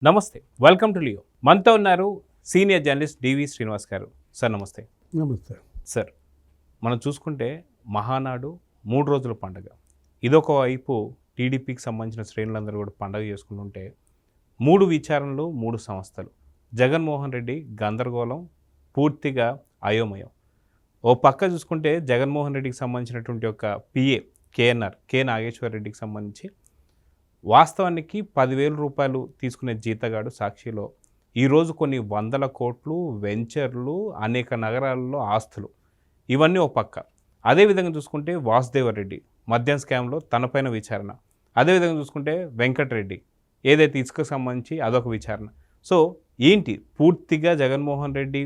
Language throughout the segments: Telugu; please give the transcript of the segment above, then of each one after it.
నమస్తే, వెల్కమ్ టు లియో. మనతో ఉన్నారు సీనియర్ జర్నలిస్ట్ డివి శ్రీనివాస్ గారు. సార్ నమస్తే. నమస్తే సార్, మనం చూసుకుంటే మహానాడు 3 రోజుల పండుగ. ఇదొక వైపు టీడీపీకి సంబంధించిన శ్రేణులందరూ కూడా పండుగ చేసుకుంటుంటే 3 విచారణలు 3 సంస్థలు. జగన్మోహన్ రెడ్డి గందరగోళం, పూర్తిగా అయోమయం. ఓ పక్క చూసుకుంటే జగన్మోహన్ రెడ్డికి సంబంధించినటువంటి ఒక పిఏ కే నాగేశ్వర రెడ్డికి సంబంధించి వాస్తవానికి 10,000 రూపాయలు తీసుకునే జీతగాడు సాక్షిలో ఈరోజు కొన్ని వందల కోట్లు, వెంచర్లు, అనేక నగరాల్లో ఆస్తులు, ఇవన్నీ ఒక పక్క. అదేవిధంగా చూసుకుంటే వాసుదేవరెడ్డి మద్యం స్కామ్లో తనపైన విచారణ. అదేవిధంగా చూసుకుంటే వెంకటరెడ్డి ఏదైతే ఇసుక సంబంధించి అదొక విచారణ. సో ఏంటి పూర్తిగా జగన్మోహన్ రెడ్డి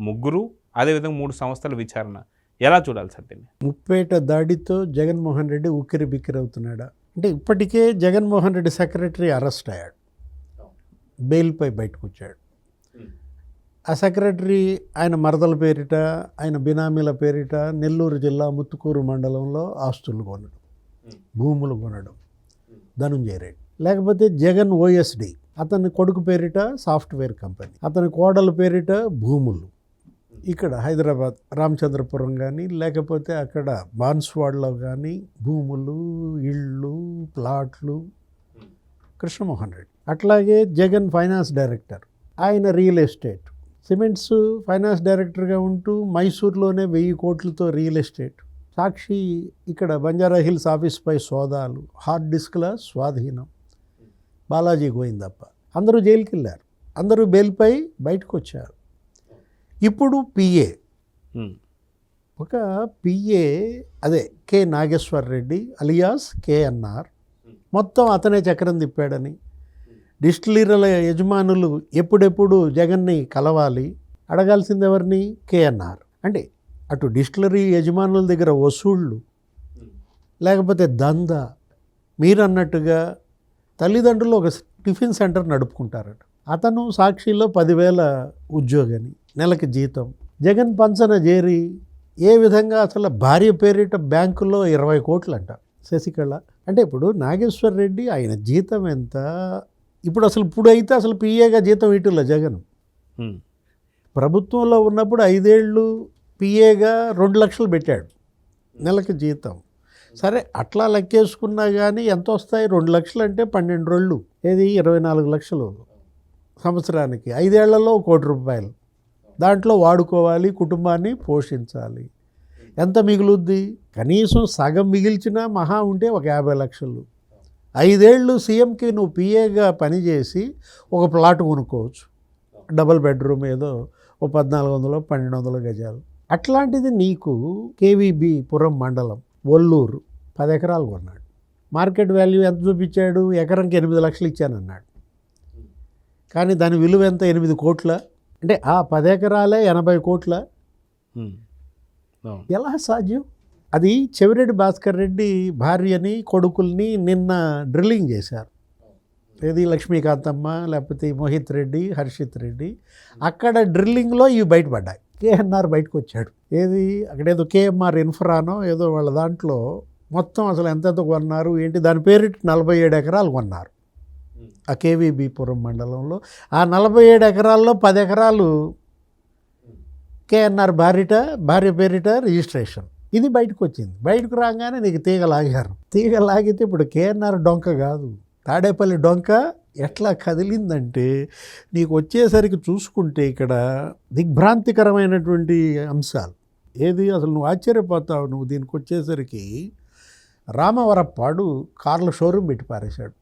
ముగ్గురు అదేవిధంగా 3 సంస్థల విచారణ ఎలా చూడాలి సార్ దీన్ని? ముప్పేట దాడితో జగన్మోహన్ రెడ్డి ఉక్కిరి బిక్కిరి అవుతున్నాడా అంటే ఇప్పటికే జగన్మోహన్ రెడ్డి సెక్రటరీ అరెస్ట్ అయ్యాడు, బెయిల్పై బయటకు వచ్చాడు. ఆ సెక్రటరీ ఆయన మరదల పేరిట, ఆయన బినామీల పేరిట నెల్లూరు జిల్లా ముత్తుకూరు మండలంలో ఆస్తులు కొనడం, భూములు కొనడం ధనుంజయ రెడ్డి. లేకపోతే జగన్ ఓఎస్డి, అతని కొడుకు పేరిట సాఫ్ట్వేర్ కంపెనీ, అతని కోడల పేరిట భూములు ఇక్కడ హైదరాబాద్ రామచంద్రపురం కానీ లేకపోతే అక్కడ బాన్స్వాడలో కానీ భూములు, ఇళ్ళు, ప్లాట్లు కృష్ణమోహన్ రెడ్డి. అట్లాగే జగన్ ఫైనాన్స్ డైరెక్టర్, ఆయన రియల్ ఎస్టేట్, సిమెంట్స్ ఫైనాన్స్ డైరెక్టర్గా ఉంటూ మైసూర్లోనే 1000 కోట్లతో రియల్ ఎస్టేట్. సాక్షి ఇక్కడ బంజారా హిల్స్ ఆఫీస్పై సోదాలు, హార్డ్ డిస్క్ల స్వాధీనం, బాలాజీ గోయిందప్ప. అందరూ జైలుకి వెళ్ళారు, అందరూ బెయిల్పై బయటకు వచ్చారు. ఇప్పుడు పిఏ, ఒక పిఏ అదే కే నాగేశ్వర రెడ్డి అలియాస్ కేఎన్ఆర్, మొత్తం అతనే చక్రం తిప్పాడని, డిస్టిలరీల యజమానులు ఎప్పుడెప్పుడు జగన్ని కలవాలి అడగాల్సింది ఎవరిని? కేఎన్ఆర్. అంటే అటు డిస్టిలరీ యజమానుల దగ్గర వసూళ్ళు, లేకపోతే దందా. మీరు అన్నట్టుగా తల్లిదండ్రులు ఒక టిఫిన్ సెంటర్ నడుపుకుంటారట, అతను సాక్షిలో 10,000 ఉద్యోగని, నెలకి జీతం. జగన్ పంచన చేరి ఏ విధంగా అసలు భార్య పేరిట బ్యాంకులో 20 కోట్లు అంట శశికళ. అంటే ఇప్పుడు నాగేశ్వర్ రెడ్డి ఆయన జీతం ఎంత? ఇప్పుడైతే అసలు పిఏగా జీతం ఇటుల జగన్. ప్రభుత్వంలో ఉన్నప్పుడు 5 ఏళ్ళు పిఏగా 2 లక్షలు పెట్టాడు నెలకి జీతం. సరే అట్లా లెక్కేసుకున్నా కానీ ఎంత వస్తాయి? 2 లక్షలు అంటే 12 రోజులు, ఏది 24 లక్షలు సంవత్సరానికి. 5 ఏళ్లలో 1 కోటి రూపాయలు దాంట్లో వాడుకోవాలి, కుటుంబాన్ని పోషించాలి. ఎంత మిగులుద్ది? కనీసం సగం మిగిల్చినా మహా ఉంటే ఒక 50 లక్షలు. 5 ఏళ్ళు సీఎంకి నువ్వు పిఏగా పనిచేసి ఒక ప్లాట్ కొనుక్కోవచ్చు, డబుల్ బెడ్రూమ్, ఏదో ఓ 1400 1200 గజాలు. అట్లాంటిది నీకు కేవీబీ పురం మండలం ఒల్లూరు 10 ఎకరాలు కొన్నాడు. మార్కెట్ వాల్యూ ఎంత చూపించాడు? ఎకరంకి 8 లక్షలు ఇచ్చానన్నాడు. కానీ దాని విలువ ఎంత? 8 కోట్ల. అంటే ఆ 10 ఎకరాలే 80 కోట్ల. ఎలా సాధ్యం? అది చెవిరెడ్డి భాస్కర్ రెడ్డి భార్యని, కొడుకుల్ని నిన్న డ్రిల్లింగ్ చేశారు. ఏది లక్ష్మీకాంతమ్మ, లేకపోతే మోహిత్ రెడ్డి, హర్షిత్ రెడ్డి. అక్కడ డ్రిల్లింగ్లో ఇవి బయటపడ్డాయి. కేఎన్ఆర్ బయటకు వచ్చాడు. ఏది అక్కడేదో కేఎంఆర్ ఇన్ఫ్రానో ఏదో వాళ్ళ దాంట్లో మొత్తం అసలు ఎంతెంత కొన్నారు ఏంటి, దాని పేరిట 47 ఎకరాలు కొన్నారు ఆ కేవీబీ పురం మండలంలో. ఆ 47 ఎకరాల్లో 10 ఎకరాలు కేఎన్ఆర్ భార్య పేరిట రిజిస్ట్రేషన్. ఇది బయటకు వచ్చింది. బయటకు రాగానే నీకు తీగ లాగారు. తీగ లాగితే ఇప్పుడు కేఎన్ఆర్ డొంక కాదు, తాడేపల్లి డొంక ఎట్లా కదిలిందంటే నీకు వచ్చేసరికి చూసుకుంటే ఇక్కడ దిగ్భ్రాంతికరమైనటువంటి అంశాలు. ఏది అసలు నువ్వు ఆశ్చర్యపోతావు. నువ్వు దీనికి వచ్చేసరికి రామవరప్పాడు కార్ల షోరూమ్ పెట్టి పారేశాడు,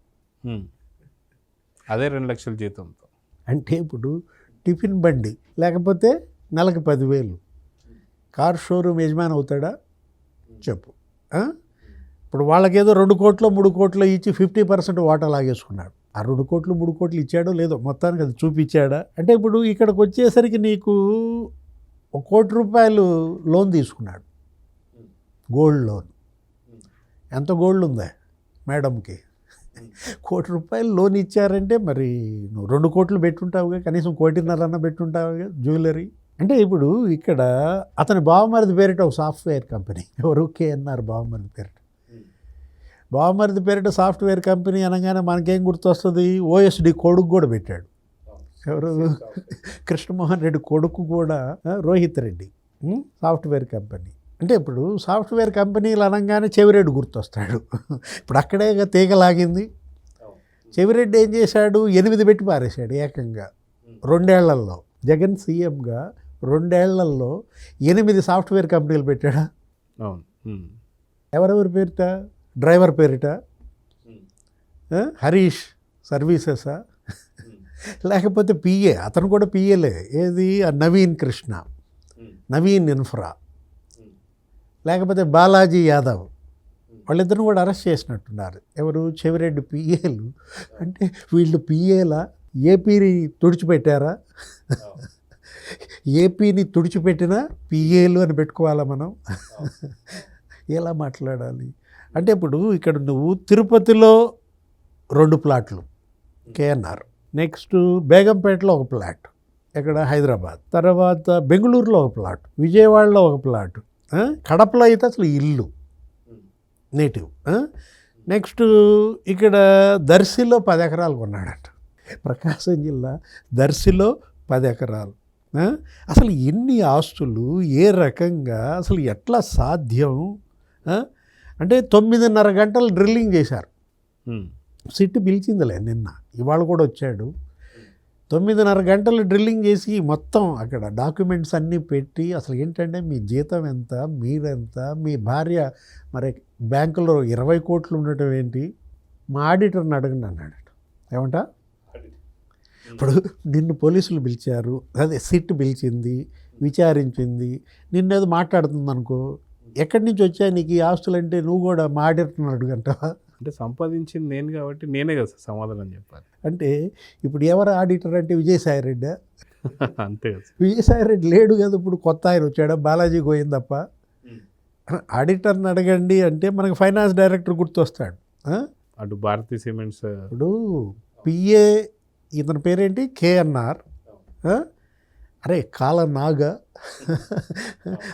అదే 2 లక్షల జీతంతో. అంటే ఇప్పుడు టిఫిన్ బండి లేకపోతే నెలకి 10,000, కార్ షోరూమ్ యజమాని అవుతాడా చెప్పు? ఇప్పుడు వాళ్ళకేదో 2 కోట్లు 3 కోట్లు ఇచ్చి 50% వాటా లాగేసుకున్నాడు. ఆ 2 కోట్లు 3 కోట్లు ఇచ్చాడో లేదో మొత్తానికి అది చూపించాడా? అంటే ఇప్పుడు ఇక్కడికి వచ్చేసరికి నీకు 1 కోటి రూపాయలు లోన్ తీసుకున్నాడు, గోల్డ్ లోన్. ఎంత గోల్డ్ ఉందా మేడంకి? 1 కోటి రూపాయలు లోన్ ఇచ్చారంటే మరి నువ్వు 2 కోట్లు పెట్టుంటావుగా, కనీసం 1.5 పెట్టుంటావుగా జ్యువెలరీ. అంటే ఇప్పుడు ఇక్కడ అతని బావమరిది పేరిట ఒక సాఫ్ట్వేర్ కంపెనీ, ఎవరు? కేఎన్ఆర్ బావమరిది పేరిట. బావమరిది పేరిట సాఫ్ట్వేర్ కంపెనీ అనగానే మనకేం గుర్తొస్తుంది, ఓఎస్డి కొడుకు కూడా పెట్టాడు. ఎవరు? కృష్ణమోహన్ రెడ్డి కొడుకు కూడా రోహిత్ రెడ్డి, సాఫ్ట్వేర్ కంపెనీ. అంటే ఇప్పుడు సాఫ్ట్వేర్ కంపెనీలు అనగానే చెవిరెడ్డి గుర్తొస్తాడు. ఇప్పుడు అక్కడే తీగలాగింది. చెవిరెడ్డి ఏం చేశాడు, 8 పెట్టి పారేశాడు ఏకంగా 2 ఏళ్లలో. జగన్ సీఎంగా 2 ఏళ్లలో 8 సాఫ్ట్వేర్ కంపెనీలు పెట్టాడా? ఎవరెవరి పేరిట? డ్రైవర్ పేరిట హరీష్ సర్వీసెసా, లేకపోతే పిఏ, అతను కూడా పిఏలే. ఏది? నవీన్ కృష్ణ, నవీన్ ఇన్ఫ్రా, లేకపోతే బాలాజీ యాదవ్, వాళ్ళిద్దరిని కూడా అరెస్ట్ చేసినట్టున్నారు. ఎవరు? చెవిరెడ్డి పిఏలు. అంటే వీళ్ళు పిఏలా? ఏపీని తుడిచిపెట్టారా? ఏపీని తుడిచిపెట్టిన పిఏలు అని పెట్టుకోవాలా మనం? ఎలా మాట్లాడాలి? అంటే ఇప్పుడు ఇక్కడ నువ్వు తిరుపతిలో 2 ప్లాట్లు కేఎన్ఆర్, నెక్స్ట్ బేగంపేటలో 1 ప్లాట్, ఎక్కడ? హైదరాబాద్. తర్వాత బెంగళూరులో 1 ప్లాట్, విజయవాడలో 1 ప్లాట్, కడపలో అయితే అసలు ఇల్లు నేటివ్. నెక్స్ట్ ఇక్కడ దర్శిలో 10 ఎకరాలు కొన్నాడట. ప్రకాశం జిల్లా దర్శిలో 10 ఎకరాలు. అసలు ఎన్ని ఆస్తులు, ఏ రకంగా, అసలు ఎట్లా సాధ్యం? అంటే 9:30 గంటలు డ్రిల్లింగ్ చేశారు. సిట్ పిలిచిందిలే నిన్న, ఇవాళ కూడా వచ్చాడు. 9:30 గంటలు డ్రిల్లింగ్ చేసి మొత్తం అక్కడ డాక్యుమెంట్స్ అన్నీ పెట్టి, అసలు ఏంటంటే మీ జీతం ఎంత, మీరెంత, మీ భార్య మరి బ్యాంకులో 20 కోట్లు ఉండటం ఏంటి, మా ఆడిటర్ని అడగండి అన్నాడు. ఏమంటా? ఇప్పుడు నిన్ను పోలీసులు పిలిచారు, అదే సిట్ పిలిచింది, విచారించింది, నిన్నేదో మాట్లాడుతుంది అనుకో, ఎక్కడి నుంచి వచ్చా నీకు ఈ ఆస్తులు అంటే నువ్వు కూడా మా ఆడిటర్ని అడుగంటావా? అంటే సంపాదించింది నేను కాబట్టి నేనే కదా సమాధానం చెప్పాలి. అంటే ఇప్పుడు ఎవరు ఆడిటర్ అంటే విజయసాయిరెడ్డి? అంతే కదా. విజయసాయిరెడ్డి లేడు కదా, ఇప్పుడు కొత్త ఆయన వచ్చాడా, బాలాజీ గోవింద్ తప్ప. ఆడిటర్ని అడగండి అంటే మనకు ఫైనాన్స్ డైరెక్టర్ గుర్తొస్తాడు. అటు భారతీ సిమెంట్స్, ఇప్పుడు పిఏ ఇతని పేరేంటి, కేఎన్ఆర్, అరే కాలనాగా.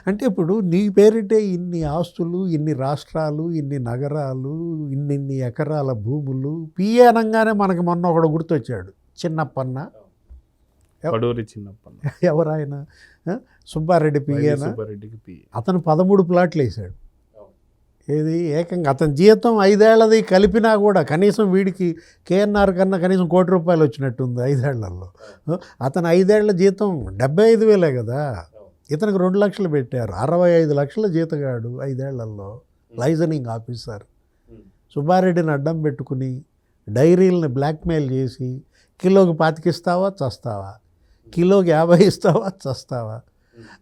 అంటే ఇప్పుడు నీ పేరిటే ఇన్ని ఆస్తులు, ఇన్ని రాష్ట్రాలు, ఇన్ని నగరాలు, ఇన్ని ఎకరాల భూములు. పిఏ అనగానే మనకి మొన్న ఒకడు గుర్తొచ్చాడు, చిన్నప్పన్న. పడూరి చిన్నప్పన్న. ఎవరాయన? సుబ్బారెడ్డి పిఏనా? సుబ్బారెడ్డికి పిఏ. అతను 13 ప్లాట్లు వేశాడు. ఏది? ఏకంగా అతని జీతం 5 ఏళ్ళది కలిపినా కూడా కనీసం వీడికి కేఎన్ఆర్ కన్నా కనీసం ₹1 కోటి వచ్చినట్టుంది 5 ఏళ్లలో. అతను 5 ఏళ్ల జీతం 75,000 కదా. ఇతనికి 2 లక్షలు పెట్టారు, 65 లక్షల జీతగాడు 5 ఏళ్లలో, లైజనింగ్ ఆఫీసర్. సుబ్బారెడ్డిని అడ్డం పెట్టుకుని డైరీలని బ్లాక్మెయిల్ చేసి కిలోకి 25 ఇస్తావా చస్తావా, కిలోకి 50 ఇస్తావా చస్తావా,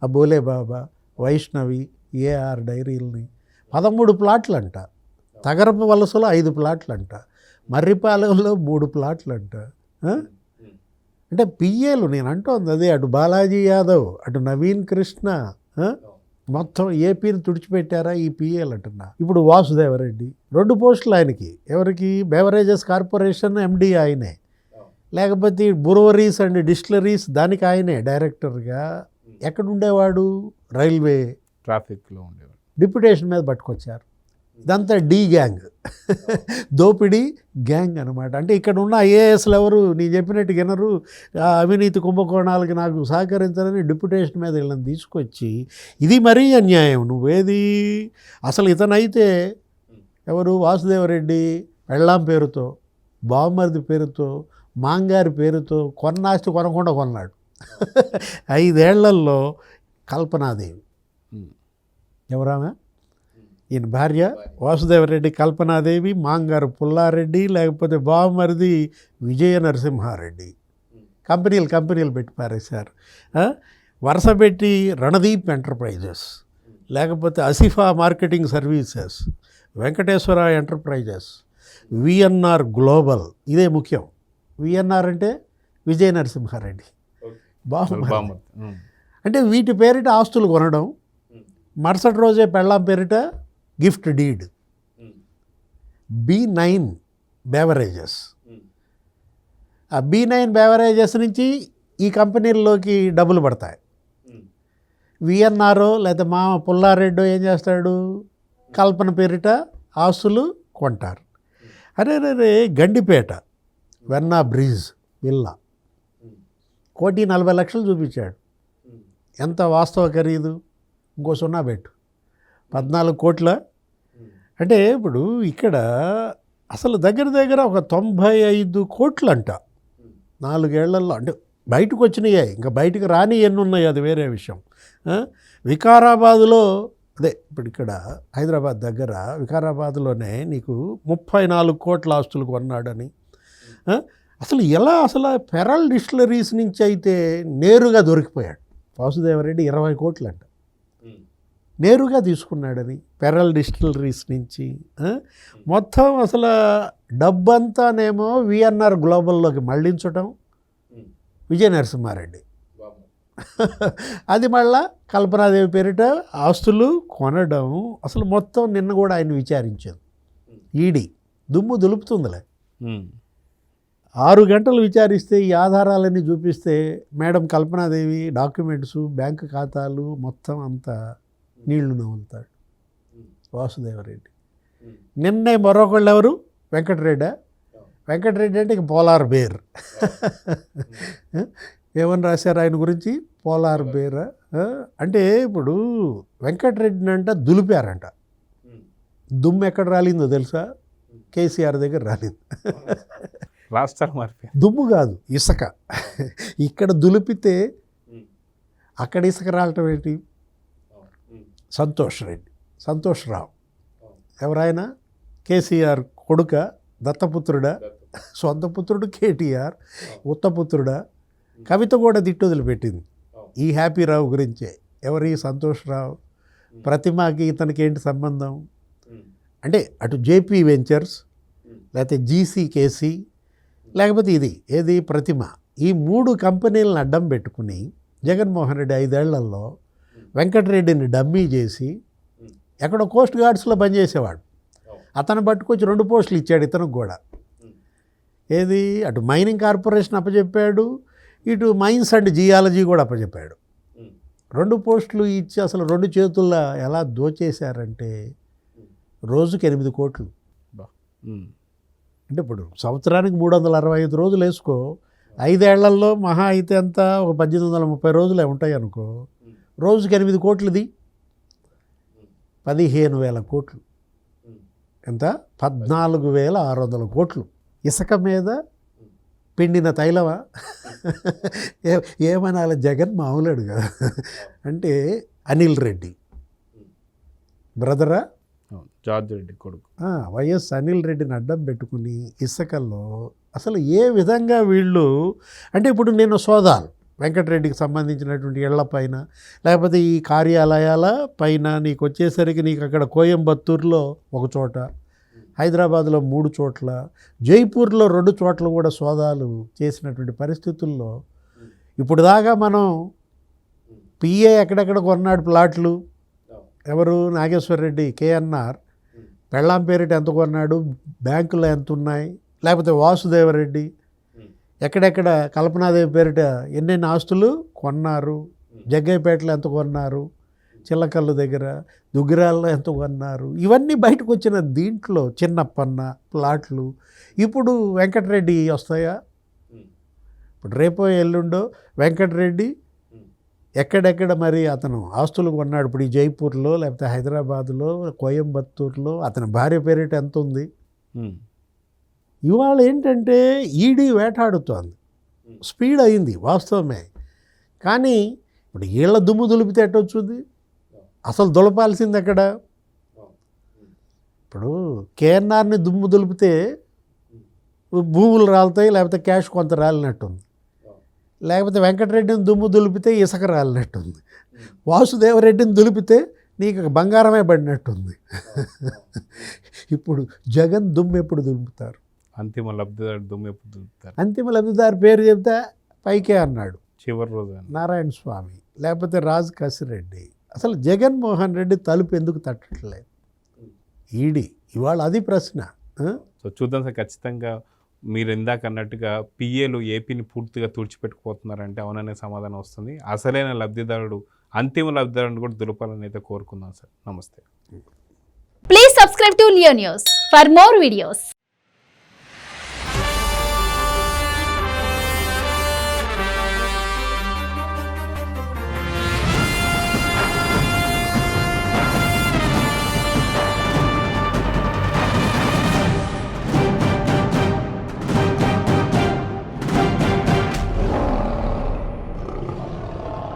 ఆ బోలే బాబా, వైష్ణవి, ఏఆర్ డైరీలని 13 ప్లాట్లు అంట, తగరపు వలసలో 5 ప్లాట్లు అంట, మర్రిపాలెంలో 3 ప్లాట్లు అంట. అంటే పిఏలు నేను అంటోంది అదే. అటు బాలాజీ యాదవ్, అటు నవీన్ కృష్ణ, మొత్తం ఏపీని తుడిచిపెట్టారా ఈ పిఏలు అంటున్నా. ఇప్పుడు వాసుదేవరెడ్డి 2 పోస్టులు ఆయనకి. ఎవరికి? బెవరేజెస్ కార్పొరేషన్ ఎండి ఆయనే, లేకపోతే బ్రూవరీస్ అండ్ డిస్టిలరీస్ దానికి ఆయనే డైరెక్టర్గా. ఎక్కడుండేవాడు? రైల్వే ట్రాఫిక్లో ఉండేవాడు. డిప్యుటేషన్ మీద పట్టుకొచ్చారు. ఇదంతా డి గ్యాంగ్, దోపిడీ గ్యాంగ్ అనమాట. అంటే ఇక్కడ ఉన్న ఐఏఎస్లు ఎవరు నీ చెప్పినట్టు వినరు, అవినీతి కుంభకోణాలకి నాకు సహకరించాలని డిప్యుటేషన్ మీద వీళ్ళని తీసుకొచ్చి, ఇది మరీ అన్యాయం. నువ్వేది? అసలు ఇతనైతే ఎవరు? వాసుదేవరెడ్డి పెళ్ళాం పేరుతో, బావమరిది పేరుతో, మాంగారి పేరుతో కొన్నాస్తి కొనకుండా కొన్నాడు. 5 ఏళ్లలో కల్పనాదేవి, ఎవరామె? ఈయన భార్య వాసుదేవరెడ్డి కల్పనాదేవి, మాంగారు పుల్లారెడ్డి, లేకపోతే బావమరిది విజయ నరసింహారెడ్డి. కంపెనీలు పెట్టి పారేశారు. వరుస పెట్టి రణదీప్ ఎంటర్ప్రైజెస్, లేకపోతే Asifa marketing services, Venkateswara enterprises, VNR global. ఇదే ముఖ్యం. విఎన్ఆర్ అంటే విజయ నరసింహారెడ్డి, బావమరిది. అంటే వీటి పేరిట ఆస్తులు కొనడం, మరుసటి రోజే పెళ్ళాం పేరిట గిఫ్ట్ డీడ్. B9 beverages. ఆ B9 బెవరేజెస్ నుంచి ఈ కంపెనీల్లోకి డబ్బులు పడతాయి. విఎన్ఆర్ లేదా మామ పుల్లారెడ్డో ఏం చేస్తాడు? కల్పన పేరిట ఆస్తులు కొంటారు. అరే గండిపేట వెన్నా బ్రిడ్జ్ విల్లా 1,40,00,000 చూపించాడు. ఎంత వాస్తవ ఖరీదు? ఇంకో సున్నా పెట్టు, 14 కోట్ల. అంటే ఇప్పుడు ఇక్కడ అసలు దగ్గర ఒక 95 కోట్లు అంట 4 ఏళ్లలో. అంటే బయటకు వచ్చినాయి, ఇంకా బయటకు రాని ఎన్ని ఉన్నాయి అది వేరే విషయం. వికారాబాదులో అదే ఇప్పుడు ఇక్కడ హైదరాబాద్ దగ్గర వికారాబాద్లోనే నీకు 34 కోట్ల ఆస్తులు కొన్నాడని. అసలు ఎలా అసలు పెరల్ డిస్టిలరీస్ నుంచి అయితే నేరుగా దొరికిపోయాడు వాసుదేవరెడ్డి. 20 కోట్లు అంట నేరుగా తీసుకున్నాడని పెరల్ డిస్టిలరీస్ నుంచి. మొత్తం అసలు డబ్బంతానేమో విఎన్ఆర్ గ్లోబల్లోకి మళ్లించటం విజయ నరసింహారెడ్డి. అది మళ్ళా కల్పనాదేవి పేరిట ఆస్తులు కొనడం. అసలు మొత్తం నిన్న కూడా ఆయన విచారించారు. ఈడీ దుమ్ము దులుపుతుందిలే. 6 గంటలు విచారిస్తే ఈ ఆధారాలన్నీ చూపిస్తే మేడం కల్పనాదేవి డాక్యుమెంట్స్, బ్యాంకు ఖాతాలు మొత్తం అంతా నీళ్లు నవ్వుతాడు వాసుదేవరెడ్డి. నిన్నే మరొకళ్ళు ఎవరు? వెంకటరెడ్డి అంటే ఇక పోలార్ బేర్. ఏమని రాశారు ఆయన గురించి? Polar bear. అంటే ఇప్పుడు వెంకటరెడ్డిని అంట దులిపారంట. దుమ్ము ఎక్కడ రాలిందో తెలుసా? కేసీఆర్ దగ్గర రాలింది. రాస్తారు మరి. దుమ్ము కాదు, ఇసుక. ఇక్కడ దులిపితే అక్కడ ఇసుక రావటం ఏంటి? సంతోష్ రావు ఎవరైనా కేసీఆర్ కొడుక, దత్తపుత్రుడా, సొంత పుత్రుడు కేటీఆర్, ఉత్తపుత్రుడా? కవిత కూడా దిట్టు వదిలిపెట్టింది ఈ హ్యాపీ రావు గురించే. ఎవరి సంతోష్ రావు? ప్రతిమకి ఇతనికి ఏంటి సంబంధం? అంటే అటు జేపీ వెంచర్స్, లేకపోతే జీసీకేసీ, లేకపోతే ఇది ఏది ప్రతిమ. ఈ 3 కంపెనీలను అడ్డం పెట్టుకుని జగన్మోహన్ రెడ్డి 5 ఏళ్లలో వెంకటరెడ్డిని డమ్మీ చేసి ఎక్కడో కోస్ట్ గార్డ్స్లో పనిచేసేవాడు. అతను పట్టుకొచ్చి 2 పోస్టులు ఇచ్చాడు ఇతనికి కూడా. ఏది అటు మైనింగ్ కార్పొరేషన్ అప్పచెప్పాడు, ఇటు మైన్స్ అండ్ జియాలజీ కూడా అప్పచెప్పాడు. 2 పోస్టులు ఇచ్చి అసలు 2 చేతుల్లో ఎలా దోచేశారంటే రోజుకి 8 కోట్లు. అంటే ఇప్పుడు సంవత్సరానికి 365 రోజులు వేసుకో, 5 ఏళ్లలో మహా అయితే అంతా ఒక 1830 రోజులే ఉంటాయి అనుకో. రోజుకి 8 కోట్లది 15,000 కోట్లు. ఎంత? 14,600 కోట్లు ఇసుక మీద పిండిన తైలమా? ఏమనాలి? జగన్ మామూలుడు కదా. అంటే అనిల్ రెడ్డి బ్రదరా, జార్జ్ రెడ్డి కొడుకు, వైఎస్ అనిల్ రెడ్డిని అడ్డం పెట్టుకుని ఇసుకల్లో అసలు ఏ విధంగా వీళ్ళు. అంటే ఇప్పుడు నేను సోదాలు వెంకటరెడ్డికి సంబంధించినటువంటి ఇళ్ల పైన, లేకపోతే ఈ కార్యాలయాల పైన నీకు వచ్చేసరికి నీకు అక్కడ కోయంబత్తూరులో ఒక చోట, హైదరాబాద్లో 3 చోట్ల, జైపూర్లో 2 చోట్ల కూడా సోదాలు చేసినటువంటి పరిస్థితుల్లో ఇప్పుడు దాకా మనం పిఏ ఎక్కడెక్కడ కొన్నాడు ప్లాట్లు? ఎవరు? నాగేశ్వర రెడ్డి కేఎన్ఆర్ పెళ్ళాం పేరిట ఎంత కొన్నాడు, బ్యాంకులో ఎంత ఉన్నాయి? లేకపోతే వాసుదేవరెడ్డి ఎక్కడెక్కడ కల్పనాదేవి పేరిట ఎన్నెన్ని ఆస్తులు కొన్నారు? జగ్గయ్యపేటలో ఎంత కొన్నారు, చిల్లకల్లు దగ్గర, దుగ్గిరాల్లో ఎంత కొన్నారు? ఇవన్నీ బయటకు వచ్చిన దీంట్లో చిన్నప్పన్న ప్లాట్లు ఇప్పుడు వెంకటరెడ్డి వస్తాయా? ఇప్పుడు రేపో ఎల్లుండో వెంకటరెడ్డి ఎక్కడెక్కడ మరి అతను ఆస్తులు కొన్నాడు? ఇప్పుడు ఈ జైపూర్లో, లేకపోతే హైదరాబాద్లో, కోయంబత్తూరులో అతని భార్య పేరిట ఎంత ఉంది? ఇవాళ ఏంటంటే ఈడీ వేటాడుతోంది. స్పీడ్ అయింది వాస్తవమే, కానీ ఇప్పుడు వీళ్ళ దుమ్ము దులిపితే ఎట్టొచ్చుంది? అసలు దులపాల్సింది ఎక్కడ? ఇప్పుడు కేఎన్ఆర్ని దుమ్ము దులిపితే భూములు రాలుతాయి, లేకపోతే క్యాష్ కొంత రాలినట్టుంది. లేకపోతే వెంకటరెడ్డిని దుమ్ము దులిపితే ఇసుక రాలినట్టుంది. వాసుదేవరెడ్డిని దులిపితే నీకు బంగారమే పడినట్టుంది. ఇప్పుడు జగన్ దుమ్ము ఎప్పుడు దులుపుతారు? అంతిమ లబ్ధిదారు దుమ్ము ఎప్పుడు దులుపుతారు? అంతిమ లబ్ధిదారు పేరు చెప్తే పైకే అన్నాడు చివరి రోజు నారాయణ స్వామి, లేకపోతే రాజ్ కసిరెడ్డి. అసలు జగన్మోహన్ రెడ్డి తలుపు ఎందుకు తట్టట్లేదు ఈడీ? ఇవాళ అది ప్రశ్న. సో చూద్దాం సార్. ఖచ్చితంగా మీరు ఇందాక అన్నట్టుగా పిఏలు ఏపీని పూర్తిగా తుడిచిపెట్టుకుపోతున్నారంటే అవుననే సమాధానం వస్తుంది. అసలైన లబ్ధిదారుడు, అంతిమ లబ్ధిదారుడు కూడా దులపాలని అయితే కోరుకుందాం సార్. నమస్తే. Please subscribe to Leo News for more videos.